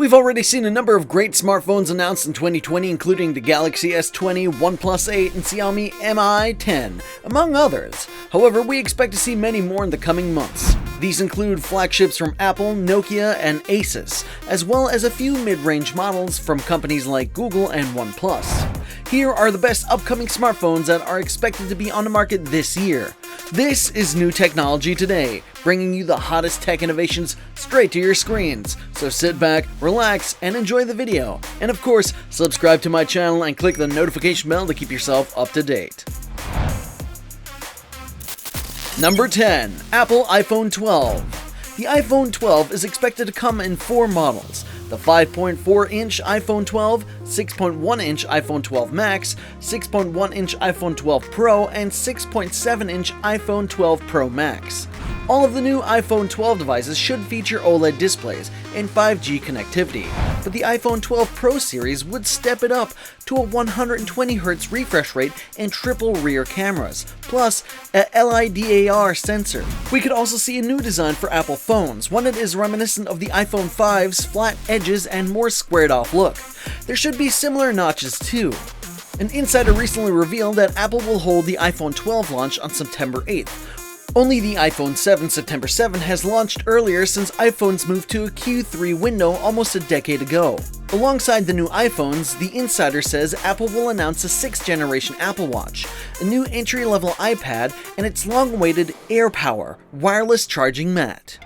We've already seen a number of great smartphones announced in 2020, including the Galaxy S20, OnePlus 8, and Xiaomi Mi 10, among others. However, we expect to see many more in the coming months. These include flagships from Apple, Nokia, and Asus, as well as a few mid-range models from companies like Google and OnePlus. Here are the best upcoming smartphones that are expected to be on the market this year. This is New Technology Today, bringing you the hottest tech innovations straight to your screens. So sit back, relax, and enjoy the video. And of course, subscribe to my channel and click the notification bell to keep yourself up to date. Number 10. Apple iPhone 12. The iPhone 12 is expected to come in 4 models: the 5.4-inch iPhone 12, 6.1-inch iPhone 12 Max, 6.1-inch iPhone 12 Pro, and 6.7-inch iPhone 12 Pro Max. All of the new iPhone 12 devices should feature OLED displays and 5G connectivity, but the iPhone 12 Pro series would step it up to a 120Hz refresh rate and triple rear cameras, plus a LiDAR sensor. We could also see a new design for Apple phones, one that is reminiscent of the iPhone 5's flat edges and more squared off look. There should be similar notches too. An insider recently revealed that Apple will hold the iPhone 12 launch on September 8th. Only the iPhone 7 September 7 has launched earlier since iPhones moved to a Q3 window almost a decade ago. Alongside the new iPhones, the insider says Apple will announce a 6th generation Apple Watch, a new entry-level iPad, and its long-awaited AirPower wireless charging mat.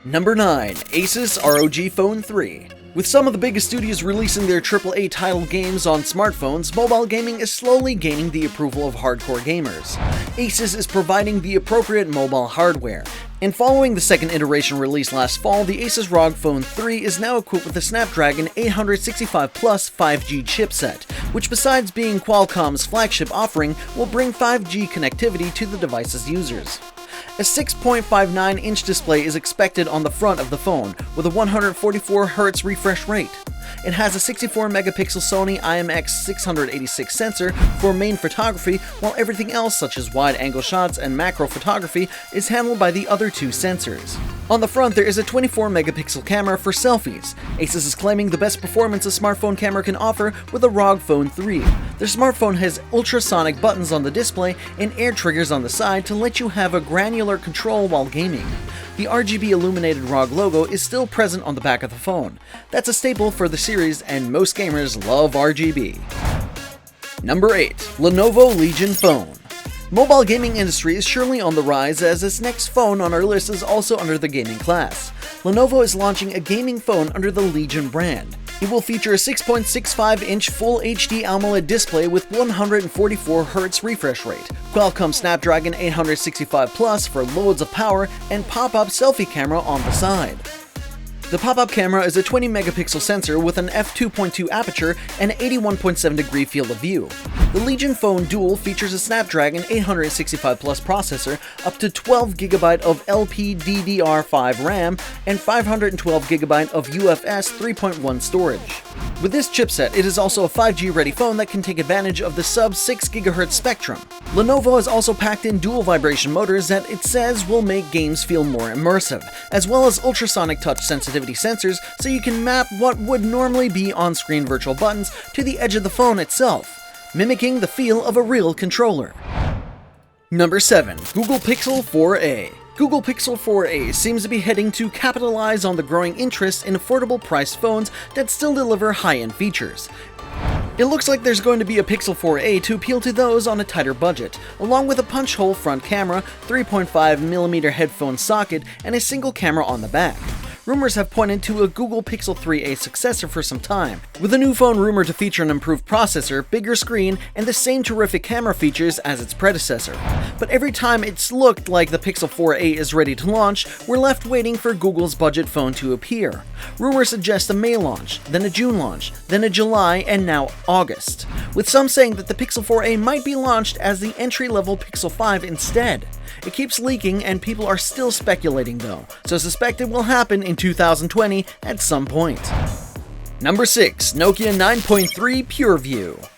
Number 9. Asus ROG Phone 3. With some of the biggest studios releasing their AAA title games on smartphones, mobile gaming is slowly gaining the approval of hardcore gamers. Asus is providing the appropriate mobile hardware, and following the second iteration released last fall, the Asus ROG Phone 3 is now equipped with a Snapdragon 865 Plus 5G chipset, which besides being Qualcomm's flagship offering, will bring 5G connectivity to the device's users. A 6.59-inch display is expected on the front of the phone, with a 144Hz refresh rate. It has a 64-megapixel Sony IMX686 sensor for main photography, while everything else such as wide-angle shots and macro photography is handled by the other 2 sensors. On the front, there is a 24-megapixel camera for selfies. Asus is claiming the best performance a smartphone camera can offer with the ROG Phone 3. Their smartphone has ultrasonic buttons on the display and air triggers on the side to let you have a granular control while gaming. The RGB illuminated ROG logo is still present on the back of the phone. That's a staple for the series, and most gamers love RGB. Number 8. Lenovo Legion Phone. Mobile gaming industry is surely on the rise, as this next phone on our list is also under the gaming class. Lenovo is launching a gaming phone under the Legion brand. It will feature a 6.65-inch Full HD AMOLED display with 144Hz refresh rate, Qualcomm Snapdragon 865 Plus for loads of power, and pop-up selfie camera on the side. The pop-up camera is a 20-megapixel sensor with an f2.2 aperture and an 81.7-degree field of view. The Legion Phone Dual features a Snapdragon 865 Plus processor, up to 12GB of LPDDR5 RAM, and 512GB of UFS 3.1 storage. With this chipset, it is also a 5G-ready phone that can take advantage of the sub-6 GHz spectrum. Lenovo has also packed in dual vibration motors that it says will make games feel more immersive, as well as ultrasonic touch sensitivity sensors so you can map what would normally be on-screen virtual buttons to the edge of the phone itself, mimicking the feel of a real controller. Number 7. Google Pixel 4a. Google Pixel 4a seems to be heading to capitalize on the growing interest in affordable priced phones that still deliver high-end features. It looks like there's going to be a Pixel 4a to appeal to those on a tighter budget, along with a punch-hole front camera, 3.5mm headphone socket, and a single camera on the back. Rumors have pointed to a Google Pixel 3a successor for some time, with the new phone rumored to feature an improved processor, bigger screen, and the same terrific camera features as its predecessor. But every time it's looked like the Pixel 4a is ready to launch, we're left waiting for Google's budget phone to appear. Rumors suggest a May launch, then a June launch, then a July, and now August, with some saying that the Pixel 4a might be launched as the entry-level Pixel 5 instead. It keeps leaking and people are still speculating though, so suspect it will happen in 2020 at some point. Number 6. Nokia 9.3 PureView.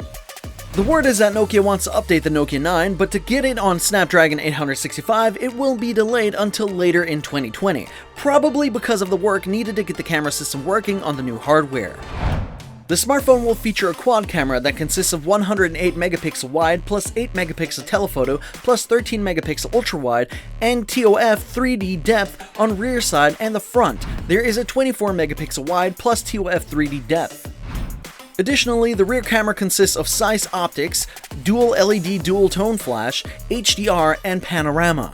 The word is that Nokia wants to update the Nokia 9, but to get it on Snapdragon 865, it will be delayed until later in 2020, probably because of the work needed to get the camera system working on the new hardware. The smartphone will feature a quad camera that consists of 108 megapixel wide plus 8 megapixel telephoto plus 13 megapixel ultra wide and TOF 3D depth on rear side and the front. There is a 24 megapixel wide plus TOF 3D depth. Additionally, the rear camera consists of Zeiss optics, dual LED dual tone flash, HDR, and panorama.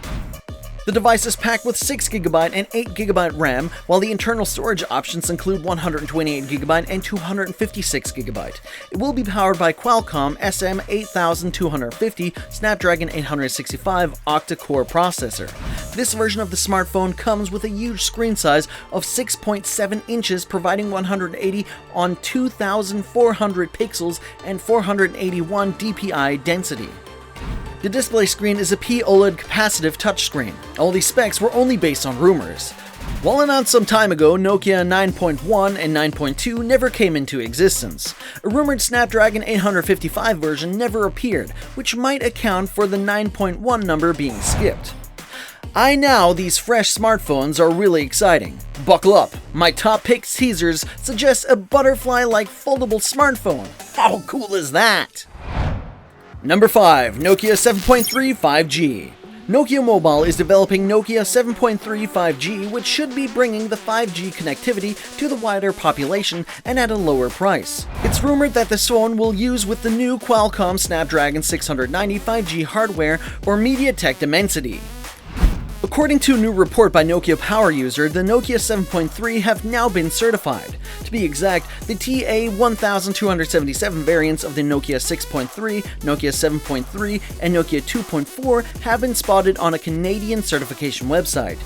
The device is packed with 6GB and 8GB RAM, while the internal storage options include 128GB and 256GB. It will be powered by Qualcomm SM8250 Snapdragon 865 octa-core processor. This version of the smartphone comes with a huge screen size of 6.7 inches, providing 180 on 2,400 pixels and 481 dpi density. The display screen is a POLED capacitive touchscreen. All these specs were only based on rumors. While announced some time ago, Nokia 9.1 and 9.2 never came into existence. A rumored Snapdragon 855 version never appeared, which might account for the 9.1 number being skipped. These fresh smartphones are really exciting. Buckle up, my top picks teasers suggest a butterfly-like foldable smartphone. How cool is that? Number 5. Nokia 7.3 5G. Nokia Mobile is developing Nokia 7.3 5G, which should be bringing the 5G connectivity to the wider population and at a lower price. It's rumored that this phone will use with the new Qualcomm Snapdragon 690 5G hardware or MediaTek Dimensity. According to a new report by Nokia Power User, the Nokia 7.3 have now been certified. To be exact, the TA1277 variants of the Nokia 6.3, Nokia 7.3, and Nokia 2.4 have been spotted on a Canadian certification website.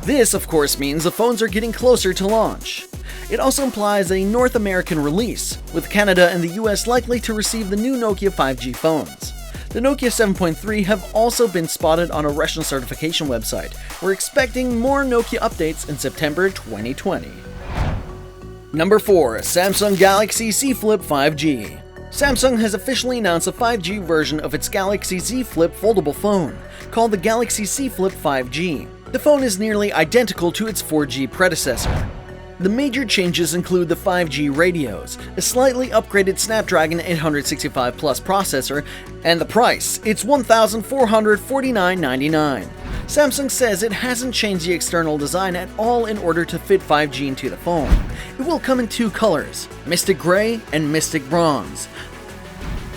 This, of course, means the phones are getting closer to launch. It also implies a North American release, with Canada and the US likely to receive the new Nokia 5G phones. The Nokia 7.3 have also been spotted on a Russian certification website. We're expecting more Nokia updates in September 2020. Number 4. Samsung Galaxy Z Flip 5G. Samsung has officially announced a 5G version of its Galaxy Z Flip foldable phone, called the Galaxy Z Flip 5G. The phone is nearly identical to its 4G predecessor. The major changes include the 5G radios, a slightly upgraded Snapdragon 865 Plus processor, and the price. It's $1,449.99. Samsung says it hasn't changed the external design at all in order to fit 5G into the phone. It will come in two colors, Mystic Gray and Mystic Bronze.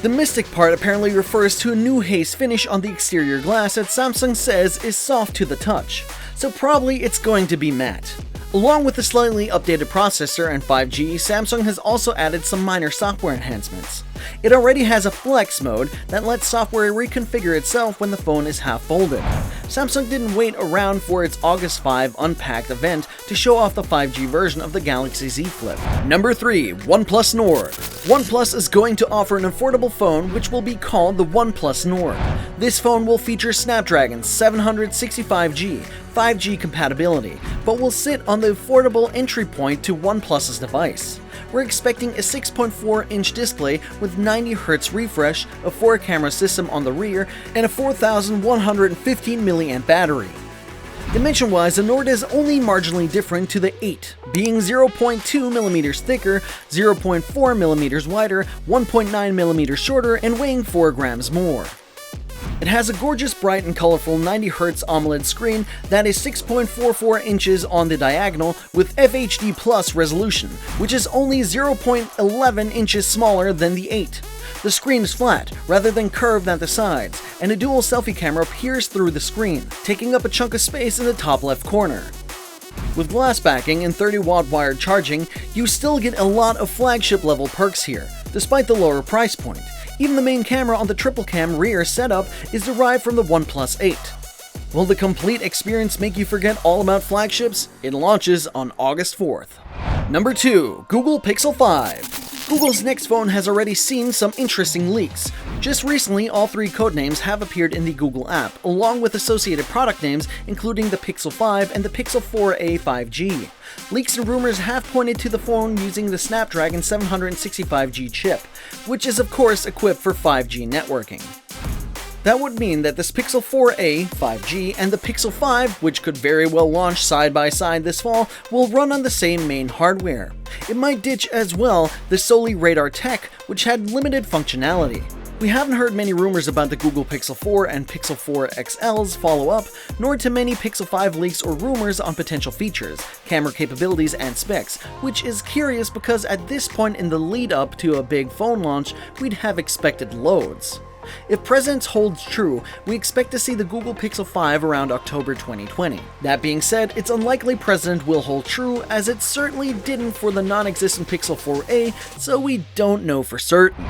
The Mystic part apparently refers to a new haze finish on the exterior glass that Samsung says is soft to the touch, so probably it's going to be matte. Along with the slightly updated processor and 5G, Samsung has also added some minor software enhancements. It already has a flex mode that lets software reconfigure itself when the phone is half folded. Samsung didn't wait around for its August 5 Unpacked event to show off the 5G version of the Galaxy Z Flip. Number 3. OnePlus Nord. OnePlus is going to offer an affordable phone which will be called the OnePlus Nord. This phone will feature Snapdragon 765G, 5G compatibility, but will sit on the affordable entry point to OnePlus's device. We're expecting a 6.4-inch display with 90Hz refresh, a 4-camera system on the rear, and a 4,115 mAh battery. Dimension-wise, the Nord is only marginally different to the 8, being 0.2mm thicker, 0.4mm wider, 1.9mm shorter, and weighing 4 grams more. It has a gorgeous, bright, and colorful 90Hz AMOLED screen that is 6.44 inches on the diagonal with FHD Plus resolution, which is only 0.11 inches smaller than the 8. The screen is flat, rather than curved at the sides, and a dual selfie camera peers through the screen, taking up a chunk of space in the top left corner. With glass backing and 30-watt wired charging, you still get a lot of flagship-level perks here, despite the lower price point. Even the main camera on the triple-cam rear setup is derived from the OnePlus 8. Will the complete experience make you forget all about flagships? It launches on August 4th. Number 2. Google Pixel 5. Google's next phone has already seen some interesting leaks. Just recently, all three codenames have appeared in the Google app, along with associated product names including the Pixel 5 and the Pixel 4a 5G. Leaks and rumors have pointed to the phone using the Snapdragon 765G chip, which is of course equipped for 5G networking. That would mean that this Pixel 4a 5G and the Pixel 5, which could very well launch side by side this fall, will run on the same main hardware. It might ditch as well the solely radar tech, which had limited functionality. We haven't heard many rumors about the Google Pixel 4 and Pixel 4 XL's follow-up, nor too many Pixel 5 leaks or rumors on potential features, camera capabilities, and specs, which is curious because at this point in the lead-up to a big phone launch, we'd have expected loads. If presence holds true, we expect to see the Google Pixel 5 around October 2020. That being said, it's unlikely presence will hold true, as it certainly didn't for the non-existent Pixel 4a, so we don't know for certain.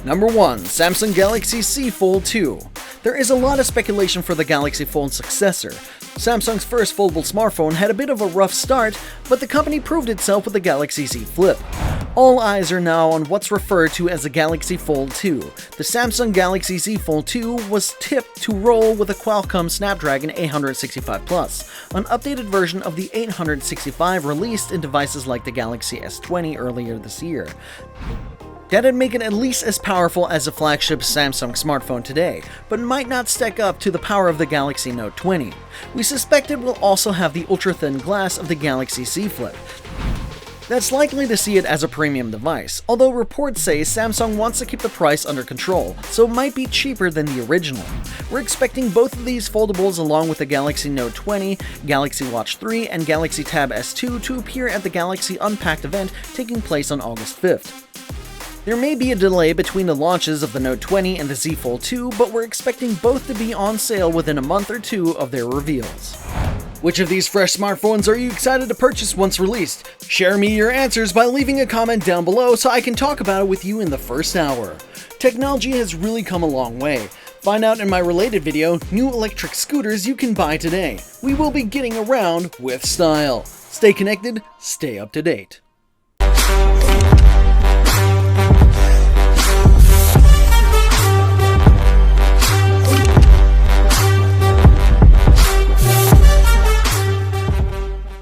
Number 1. Samsung Galaxy Z Fold 2. There is a lot of speculation for the Galaxy Fold successor. Samsung's first foldable smartphone had a bit of a rough start, but the company proved itself with the Galaxy Z Flip. All eyes are now on what's referred to as the Galaxy Fold 2. The Samsung Galaxy Z Fold 2 was tipped to roll with a Qualcomm Snapdragon 865 Plus, an updated version of the 865 released in devices like the Galaxy S20 earlier this year. That'd make it at least as powerful as a flagship Samsung smartphone today, but might not stack up to the power of the Galaxy Note 20. We suspect it will also have the ultra-thin glass of the Galaxy Z Flip. That's likely to see it as a premium device, although reports say Samsung wants to keep the price under control, so it might be cheaper than the original. We're expecting both of these foldables along with the Galaxy Note 20, Galaxy Watch 3, and Galaxy Tab S2 to appear at the Galaxy Unpacked event taking place on August 5th. There may be a delay between the launches of the Note 20 and the Z Fold 2, but we're expecting both to be on sale within a month or two of their reveals. Which of these fresh smartphones are you excited to purchase once released? Share me your answers by leaving a comment down below so I can talk about it with you in the first hour. Technology has really come a long way. Find out in my related video, new electric scooters you can buy today. We will be getting around with style. Stay connected, stay up to date.